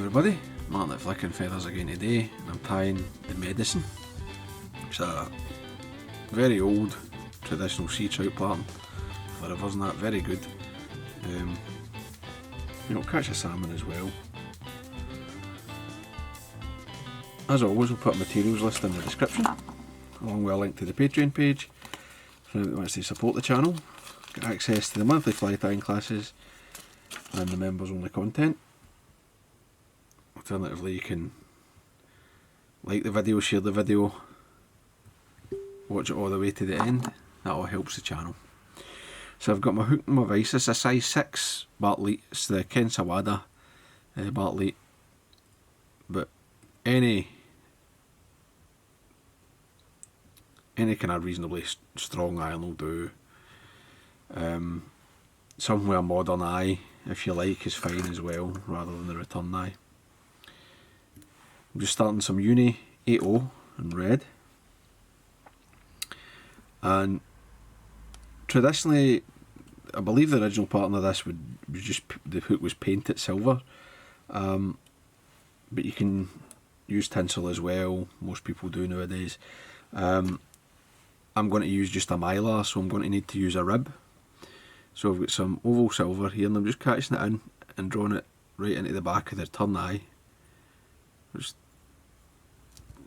Hi everybody, Martyn at Flicking Feathers again today, and I'm tying the medicine. It's a very old traditional sea trout pattern for rivers and that, very good. Catch a salmon as well. As always, we'll put a materials list in the description, along with a link to the Patreon page for anyone that wants to support the channel, get access to the monthly fly tying classes and the members only content. Alternatively, you can like the video, share the video, watch it all the way to the end. That all helps the channel. So I've got my hook and my vice. It's a size 6 Bartlett. It's the Ken Sawada Bartlett, but any kind of reasonably strong iron will do. Somewhere modern eye, if you like, is fine as well, rather than the return eye. I'm just starting some Uni 80 in red, and traditionally I believe the original pattern of this would just, the hook was painted silver, but you can use tinsel as well, most people do nowadays. I'm going to use just a mylar, so I'm going to need to use a rib. So I've got some oval silver here, and I'm just catching it in and drawing it right into the back of the return eye. Just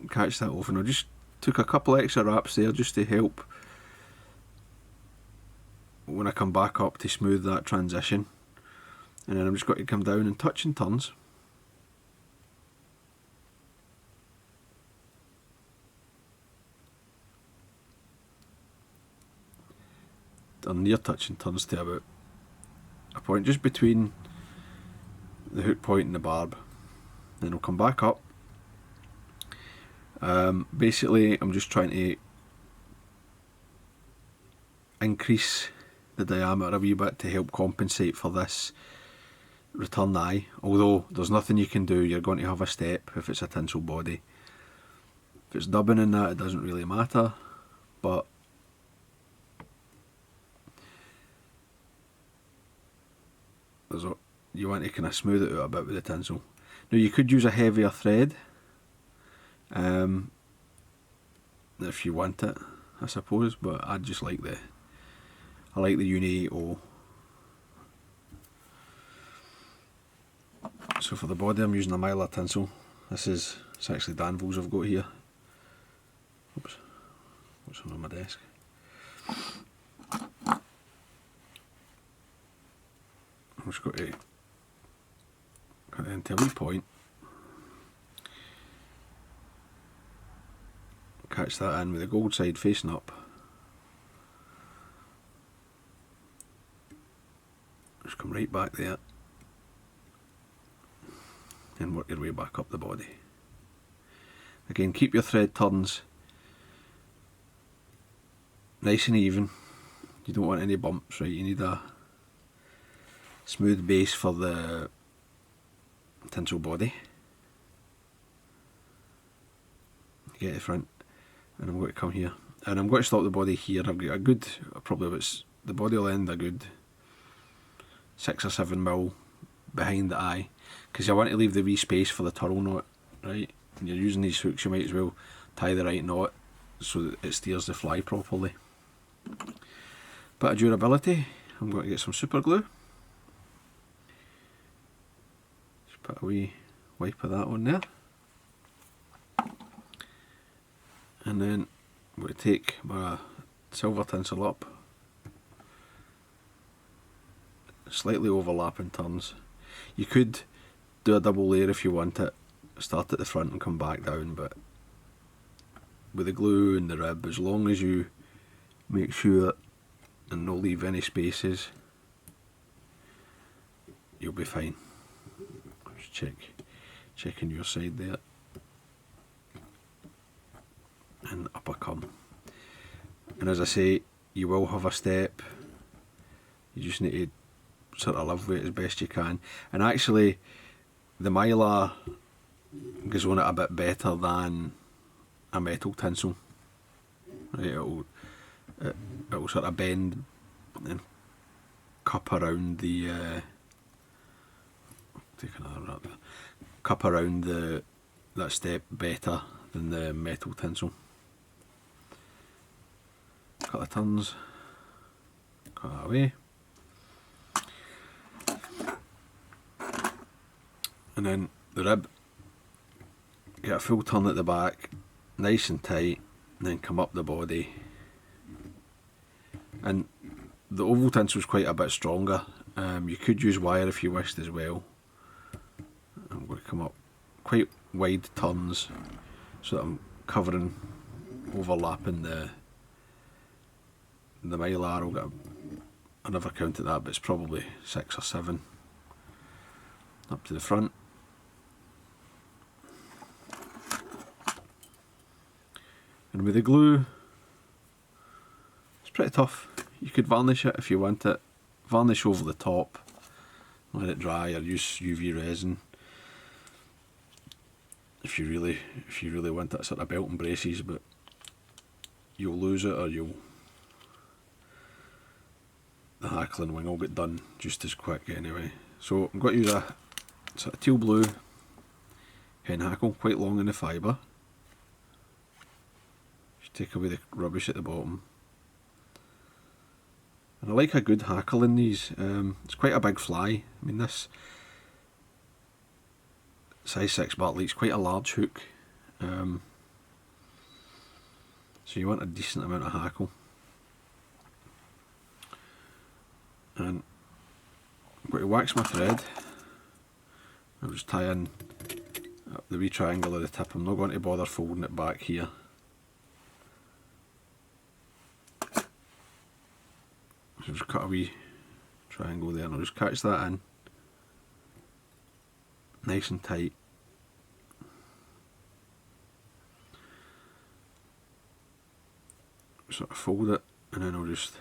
catch that off, and I just took a couple extra wraps there just to help when I come back up to smooth that transition. And then I'm just going to come down and touch and turns. Done near touch and turns to about a point just between the hook point and the barb. Then I'll come back up. Basically I'm just trying to increase the diameter a wee bit to help compensate for this return eye, although there's nothing you can do, you're going to have a step if it's a tinsel body. If it's dubbing in that, it doesn't really matter, but you want to kind of smooth it out a bit with the tinsel. Now you could use a heavier thread if you want it, I suppose, but I just like the Uni 80. So for the body I'm using a mylar tinsel. It's actually Danville's I've got here. Oops, what's on my desk? I'm just going to cut it into a wee point, catch that in with the gold side facing up. Just come right back there and work your way back up the body. Again, keep your thread turns nice and even. You don't want any bumps, right? You need a smooth base for the tinsel body. Get the front, and I'm going to come here, and I'm going to stop the body here. I've got a good, probably about, the body will end a good 6 or 7 mil behind the eye, because you want to leave the wee space for the turtle knot, right? When you're using these hooks, you might as well tie the right knot so that it steers the fly properly. Bit of durability, I'm going to get some super glue. Just put a wee wipe of that on there. And then I'm going to take my silver tinsel up, slightly overlapping turns. You could do a double layer if you want it, start at the front and come back down, but with the glue and the rib, as long as you make sure and not leave any spaces, you'll be fine. Just checking your side there, and up I come. And as I say, you will have a step, you just need to sort of live with it as best you can. And actually the mylar goes on it a bit better than a metal tinsel, right? It'll sort of bend and cup around the take another wrap there, cup around that step better than the metal tinsel. Couple of turns, cut that away. And then the rib, get a full turn at the back, nice and tight, and then come up the body. And the oval tinsel is quite a bit stronger. You could use wire if you wished as well. I'm going to come up quite wide turns so that I'm covering, overlapping the mylar. I'll get I never counted that, but it's probably 6 or 7 up to the front. And with the glue, it's pretty tough. You could varnish it if you want it. Varnish over the top, let it dry, or use UV resin if you really want that sort of belt and braces, but you'll lose it, or the hackling wing will get done just as quick anyway. So I'm going to use a sort of teal blue hen hackle, quite long in the fibre. Just take away the rubbish at the bottom. And I like a good hackle in these. It's quite a big fly. I mean, this size 6 Bartlett's quite a large hook. So you want a decent amount of hackle. And I'm going to wax my thread. I'll just tie in the wee triangle at the tip. I'm not going to bother folding it back here. So just cut a wee triangle there, and I'll just catch that in nice and tight. Sort of fold it, and then I'll just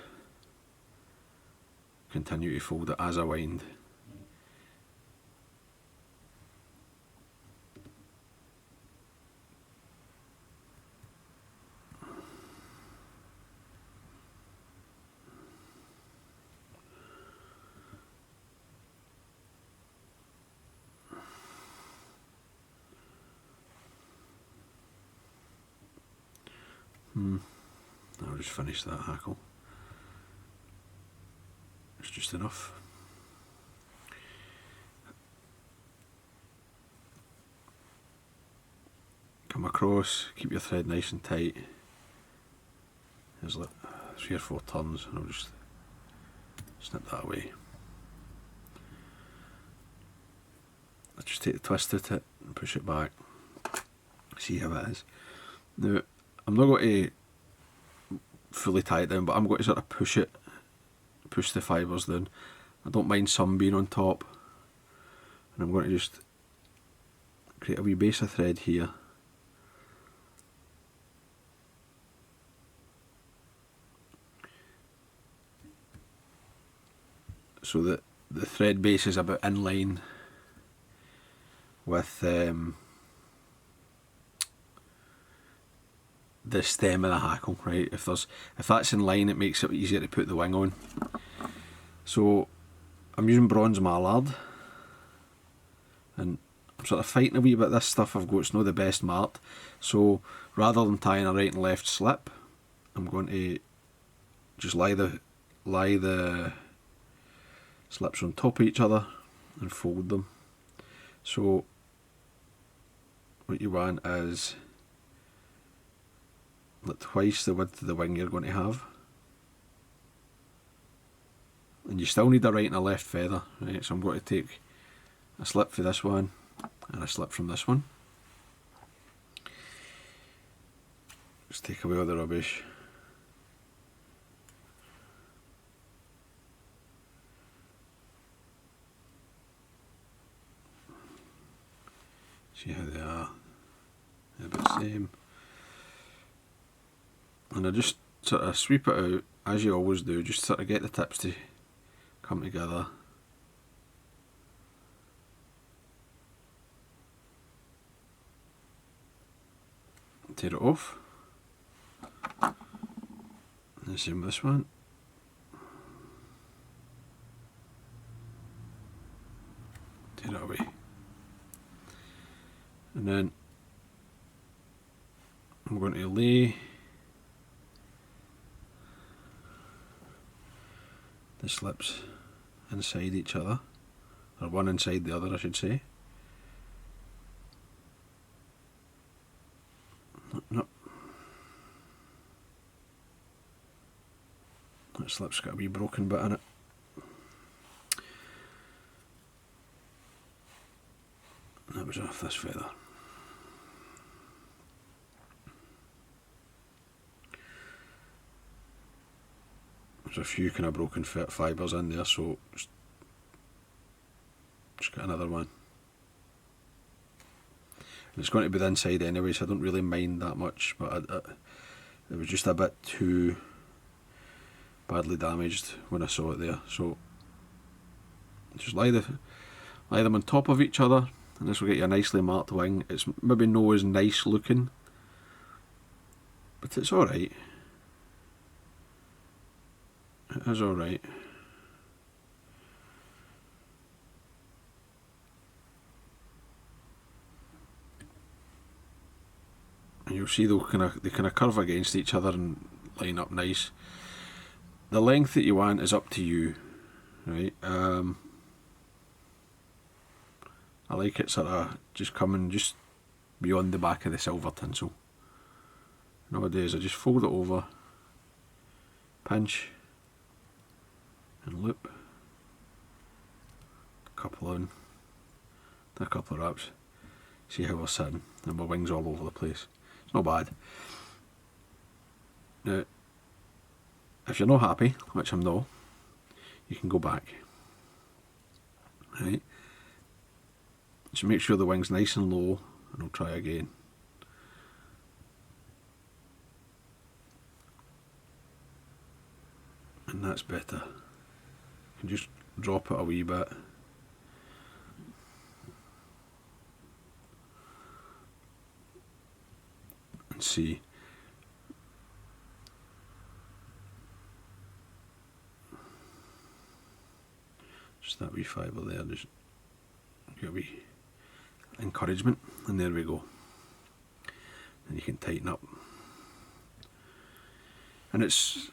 continue to fold it as I wind. I'll just finish that hackle. It's just enough. Come across, keep your thread nice and tight. There's like 3 or 4 turns, and I'll just snip that away. I'll just take the twist at it and push it back. See how it is. Now, I'm not going to fully tie it down, but I'm going to sort of push the fibres down. I don't mind some being on top, and I'm going to just create a wee base of thread here. So that the thread base is about in line with the stem of the hackle, right? If that's in line, it makes it easier to put the wing on. So I'm using bronze mallard, and I'm sort of fighting a wee bit. This stuff I've got, it's not the best mart. So rather than tying a right and left slip, I'm going to just lie the slips on top of each other and fold them. So what you want is like twice the width of the wing you're going to have, and you still need a right and a left feather, right? So I'm going to take a slip for this one and a slip from this one. Just take away all the rubbish. See how they are. They're about the same. And I just sort of sweep it out, as you always do, just sort of get the tips to come together. Tear it off. And the same with this one. Tear it away. And then I'm going to lay the slips inside each other, or one inside the other I should say. No. That slip's got a wee broken bit in it. That was off this feather. There's a few kind of broken fibres in there, so just got another one. And it's going to be the inside anyway, so I don't really mind that much, but it was just a bit too badly damaged when I saw it there. So just lie them on top of each other, and this will get you a nicely marked wing. It's maybe not as nice looking, but it's alright. It is alright. And you'll see they kind of curve against each other and line up nice. The length that you want is up to you, right? I like it sort of just coming just beyond the back of the silver tinsel. Nowadays I just fold it over, pinch and loop, a couple of wraps. See how we're sitting, and my wings all over the place. It's not bad. Now, if you're not happy, which I'm not, you can go back. Right? So make sure the wing's nice and low, and I'll try again. And that's better. You can just drop it a wee bit. And see. Just that wee fibre there, just get a wee encouragement, and there we go. And you can tighten up. And it's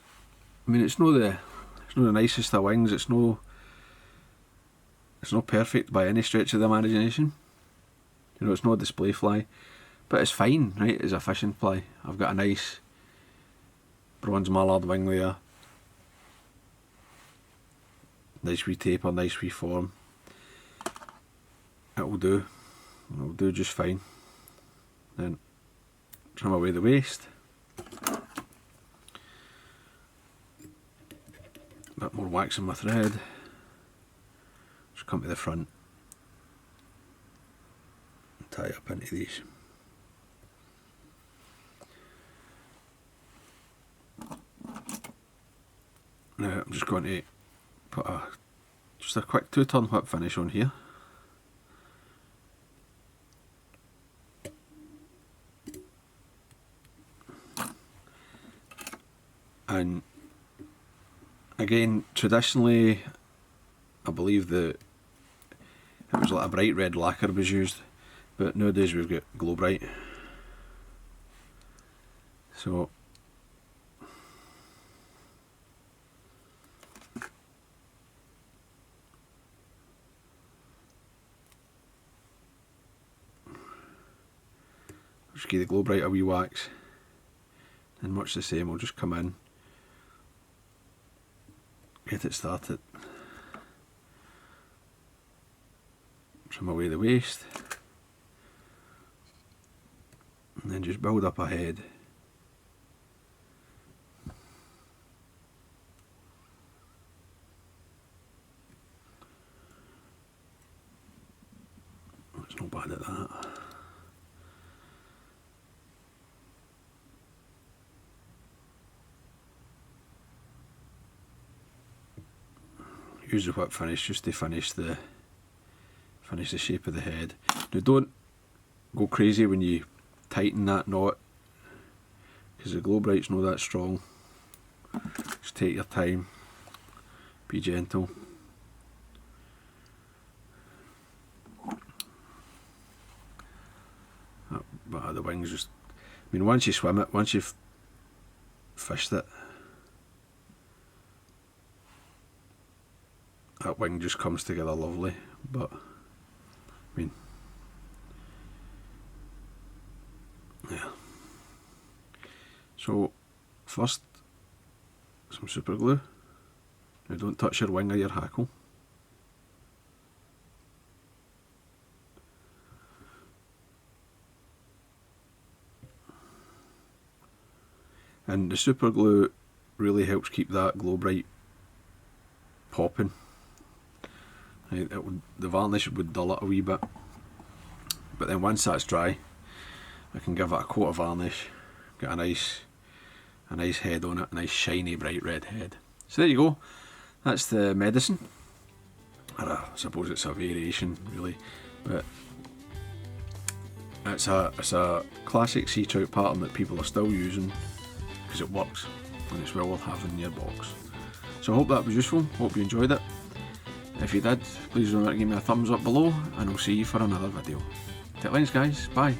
not the nicest of wings. It's not perfect by any stretch of the imagination. You know, it's not a display fly, but it's fine, right? As a fishing fly, I've got a nice bronze mallard wing there. Nice wee taper, nice wee form. It'll do just fine. Then trim away the waist. A bit more wax in my thread. Just come to the front and tie up into these. Now I'm just going to put just a quick 2-turn whip finish on here. And again, traditionally, I believe that it was like a bright red lacquer was used, but nowadays we've got Globrite. So just give the Globrite a wee wax, and much the same, we'll just come in, get it started, trim away the waist, and then just build up a head. It's not bad at that. Use the whip finish just to finish the shape of the head. Now don't go crazy when you tighten that knot, because the Globrite's not that strong. Just take your time, be gentle. wings just, I mean, once you swim it, once you've fished it, that wing just comes together lovely. But I mean, yeah. So first, some super glue. Now don't touch your wing or your hackle. And the super glue really helps keep that Globrite popping. Right, the varnish would dull it a wee bit, but then once that's dry, I can give it a coat of varnish, get a nice head on it, a nice shiny bright red head. So there you go, that's the medicine, or I suppose it's a variation really, but it's a classic sea trout pattern that people are still using because it works and it's well worth having in your box. So I hope that was useful, hope you enjoyed it. If you did, please remember to give me a thumbs up below, and I'll see you for another video. Thanks guys, bye.